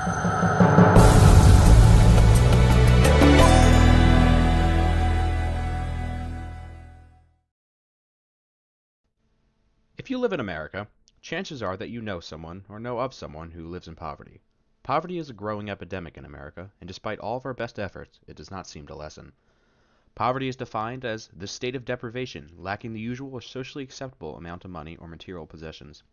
If you live in America, chances are that you know someone or know of someone who lives in poverty. Poverty is a growing epidemic in America, and despite all of our best efforts, it does not seem to lessen. Poverty is defined as the state of deprivation, lacking the usual or socially acceptable amount of money or material possessions.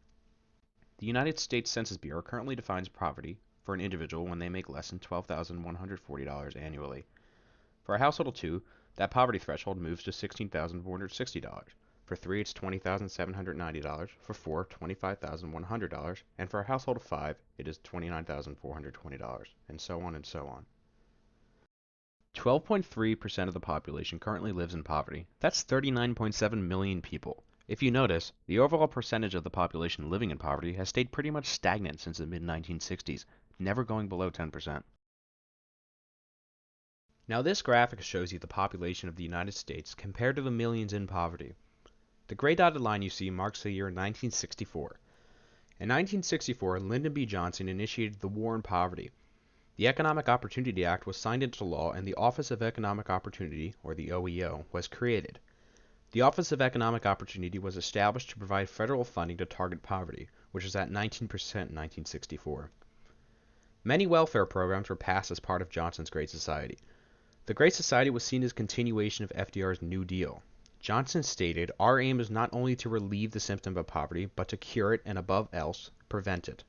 The United States Census Bureau currently defines poverty for an individual when they make less than $12,140 annually. For a household of two, that poverty threshold moves to $16,460. For three, it's $20,790. For four, $25,100. And for a household of five, it is $29,420. And so on and so on. 12.3% of the population currently lives in poverty. That's 39.7 million people. If you notice, the overall percentage of the population living in poverty has stayed pretty much stagnant since the mid-1960s, never going below 10%. Now this graphic shows you the population of the United States compared to the millions in poverty. The gray dotted line you see marks the year 1964. In 1964, Lyndon B. Johnson initiated the War on Poverty. The Economic Opportunity Act was signed into law and the Office of Economic Opportunity, or the OEO, was created. The Office of Economic Opportunity was established to provide federal funding to target poverty, which was at 19% in 1964. Many welfare programs were passed as part of Johnson's Great Society. The Great Society was seen as a continuation of FDR's New Deal. Johnson stated, "Our aim is not only to relieve the symptom of poverty, but to cure it and above else, prevent it."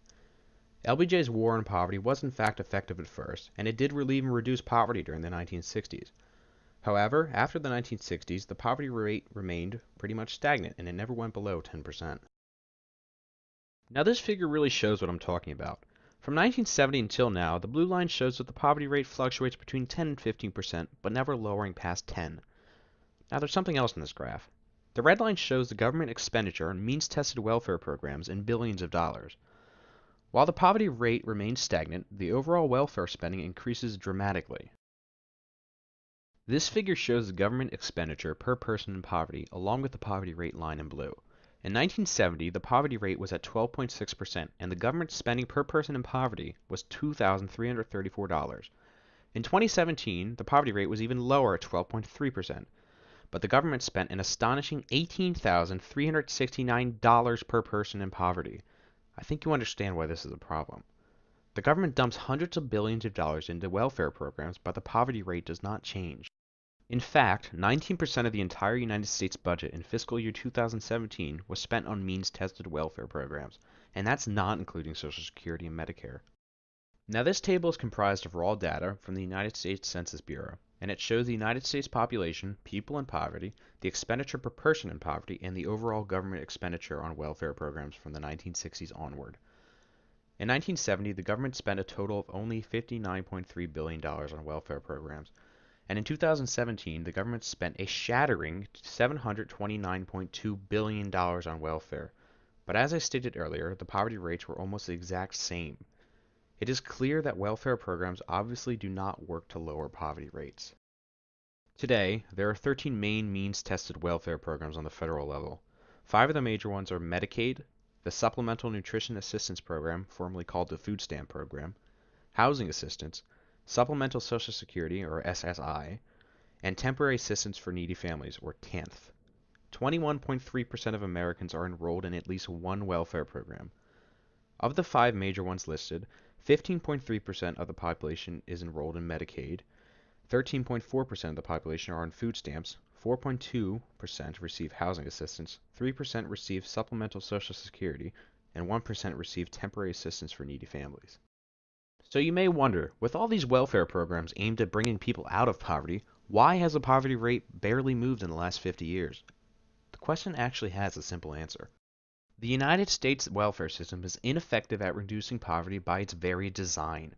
LBJ's war on poverty was in fact effective at first, and it did relieve and reduce poverty during the 1960s. However, after the 1960s, the poverty rate remained pretty much stagnant, and it never went below 10%. Now this figure really shows what I'm talking about. From 1970 until now, the blue line shows that the poverty rate fluctuates between 10 and 15%, but never lowering past 10. Now there's something else in this graph. The red line shows the government expenditure on means-tested welfare programs in billions of dollars. While the poverty rate remains stagnant, the overall welfare spending increases dramatically. This figure shows the government expenditure per person in poverty along with the poverty rate line in blue. In 1970, the poverty rate was at 12.6%, and the government spending per person in poverty was $2,334. In 2017, the poverty rate was even lower at 12.3%, but the government spent an astonishing $18,369 per person in poverty. I think you understand why this is a problem. The government dumps hundreds of billions of dollars into welfare programs, but the poverty rate does not change. In fact, 19% of the entire United States budget in fiscal year 2017 was spent on means-tested welfare programs, and that's not including Social Security and Medicare. Now this table is comprised of raw data from the United States Census Bureau, and it shows the United States population, people in poverty, the expenditure per person in poverty, and the overall government expenditure on welfare programs from the 1960s onward. In 1970, the government spent a total of only $59.3 billion on welfare programs, and in 2017, the government spent a shattering $729.2 billion on welfare. But as I stated earlier, the poverty rates were almost the exact same. It is clear that welfare programs obviously do not work to lower poverty rates. Today, there are 13 main means-tested welfare programs on the federal level. 5 of the major ones are Medicaid, the Supplemental Nutrition Assistance Program, formerly called the Food Stamp Program, Housing Assistance, Supplemental Social Security, or SSI, and Temporary Assistance for Needy Families, or TANF. 21.3% of Americans are enrolled in at least one welfare program. Of the 5 major ones listed, 15.3% of the population is enrolled in Medicaid, 13.4% of the population are on food stamps, 4.2% receive housing assistance, 3% receive supplemental Social Security, and 1% receive temporary assistance for needy families. So you may wonder, with all these welfare programs aimed at bringing people out of poverty, why has the poverty rate barely moved in the last 50 years? The question actually has a simple answer. The United States welfare system is ineffective at reducing poverty by its very design.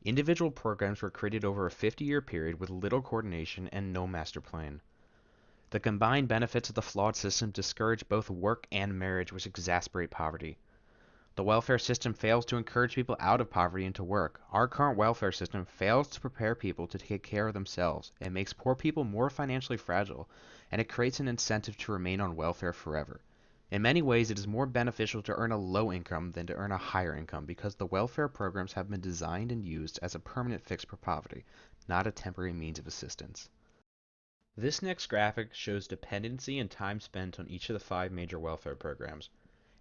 Individual programs were created over a 50-year period with little coordination and no master plan. The combined benefits of the flawed system discourage both work and marriage, which exacerbate poverty. The welfare system fails to encourage people out of poverty into work. Our current welfare system fails to prepare people to take care of themselves. It makes poor people more financially fragile, and it creates an incentive to remain on welfare forever. In many ways, it is more beneficial to earn a low income than to earn a higher income because the welfare programs have been designed and used as a permanent fix for poverty, not a temporary means of assistance. This next graphic shows dependency and time spent on each of the 5 major welfare programs.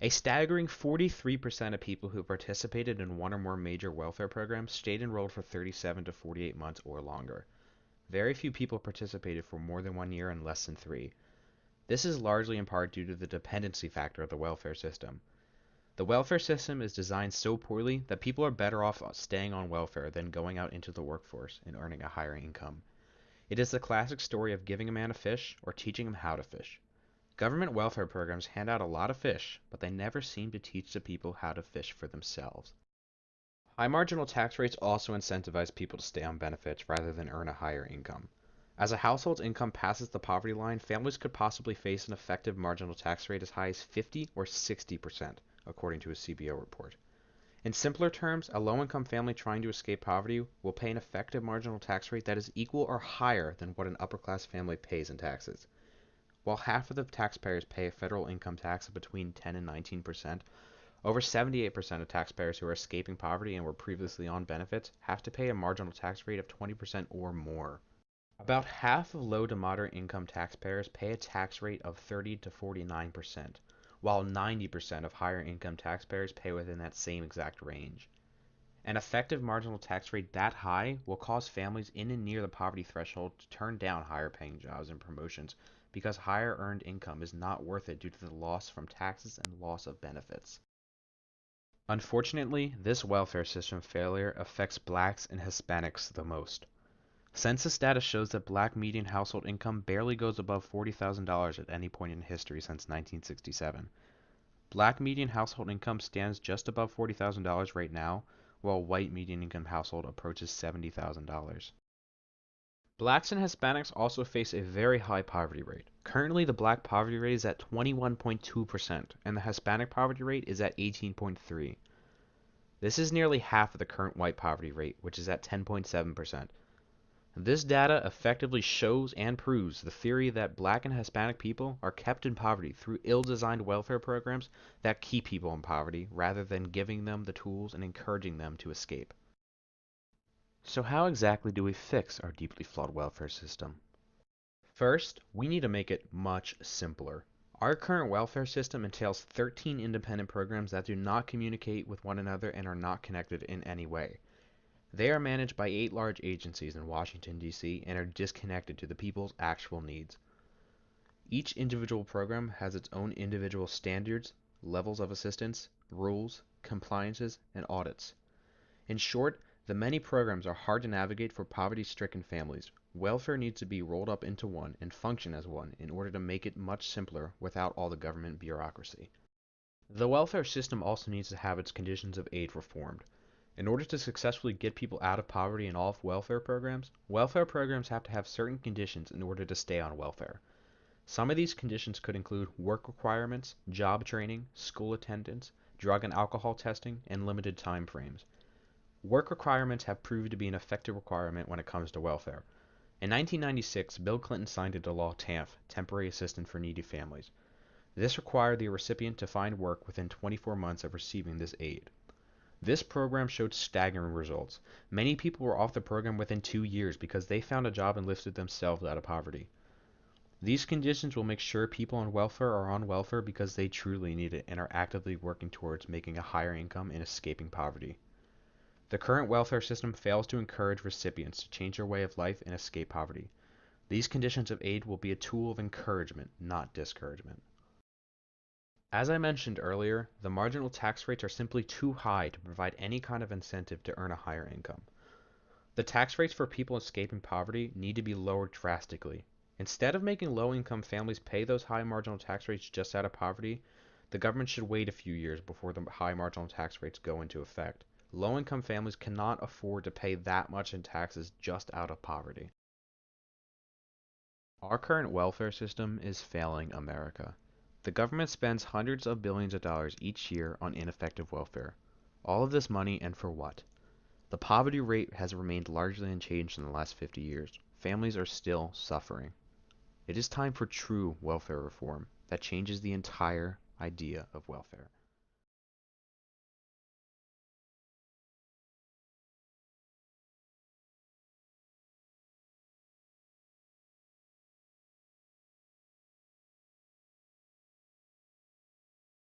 A staggering 43% of people who participated in one or more major welfare programs stayed enrolled for 37 to 48 months or longer. Very few people participated for more than 1 year and less than 3. This is largely in part due to the dependency factor of the welfare system. The welfare system is designed so poorly that people are better off staying on welfare than going out into the workforce and earning a higher income. It is the classic story of giving a man a fish or teaching him how to fish. Government welfare programs hand out a lot of fish, but they never seem to teach the people how to fish for themselves. High marginal tax rates also incentivize people to stay on benefits rather than earn a higher income. As a household's income passes the poverty line, families could possibly face an effective marginal tax rate as high as 50 or 60%, according to a CBO report. In simpler terms, a low-income family trying to escape poverty will pay an effective marginal tax rate that is equal or higher than what an upper-class family pays in taxes. While half of the taxpayers pay a federal income tax of between 10 and 19%, over 78% of taxpayers who are escaping poverty and were previously on benefits have to pay a marginal tax rate of 20% or more. About half of low to moderate income taxpayers pay a tax rate of 30 to 49%, while 90% of higher income taxpayers pay within that same exact range. An effective marginal tax rate that high will cause families in and near the poverty threshold to turn down higher paying jobs and promotions because higher earned income is not worth it due to the loss from taxes and loss of benefits. Unfortunately, this welfare system failure affects blacks and Hispanics the most. Census data shows that black median household income barely goes above $40,000 at any point in history since 1967. Black median household income stands just above $40,000 right now, while white median income household approaches $70,000. Blacks and Hispanics also face a very high poverty rate. Currently, the black poverty rate is at 21.2%, and the Hispanic poverty rate is at 18.3%. This is nearly half of the current white poverty rate, which is at 10.7%. This data effectively shows and proves the theory that black and Hispanic people are kept in poverty through ill-designed welfare programs that keep people in poverty rather than giving them the tools and encouraging them to escape. So how exactly do we fix our deeply flawed welfare system? First, we need to make it much simpler. Our current welfare system entails 13 independent programs that do not communicate with one another and are not connected in any way. They are managed by 8 large agencies in Washington, D.C., and are disconnected to the people's actual needs. Each individual program has its own individual standards, levels of assistance, rules, compliances, and audits. In short, the many programs are hard to navigate for poverty-stricken families. Welfare needs to be rolled up into one and function as one in order to make it much simpler without all the government bureaucracy. The welfare system also needs to have its conditions of aid reformed. In order to successfully get people out of poverty and off welfare programs have to have certain conditions in order to stay on welfare. Some of these conditions could include work requirements, job training, school attendance, drug and alcohol testing, and limited time frames. Work requirements have proved to be an effective requirement when it comes to welfare. In 1996, Bill Clinton signed into law TANF, Temporary Assistance for Needy Families. This required the recipient to find work within 24 months of receiving this aid. This program showed staggering results. Many people were off the program within 2 years because they found a job and lifted themselves out of poverty. These conditions will make sure people on welfare are on welfare because they truly need it and are actively working towards making a higher income and escaping poverty. The current welfare system fails to encourage recipients to change their way of life and escape poverty. These conditions of aid will be a tool of encouragement, not discouragement. As I mentioned earlier, the marginal tax rates are simply too high to provide any kind of incentive to earn a higher income. The tax rates for people escaping poverty need to be lowered drastically. Instead of making low-income families pay those high marginal tax rates just out of poverty, the government should wait a few years before the high marginal tax rates go into effect. Low-income families cannot afford to pay that much in taxes just out of poverty. Our current welfare system is failing America. The government spends hundreds of billions of dollars each year on ineffective welfare. All of this money, and for what? The poverty rate has remained largely unchanged in the last 50 years. Families are still suffering. It is time for true welfare reform that changes the entire idea of welfare.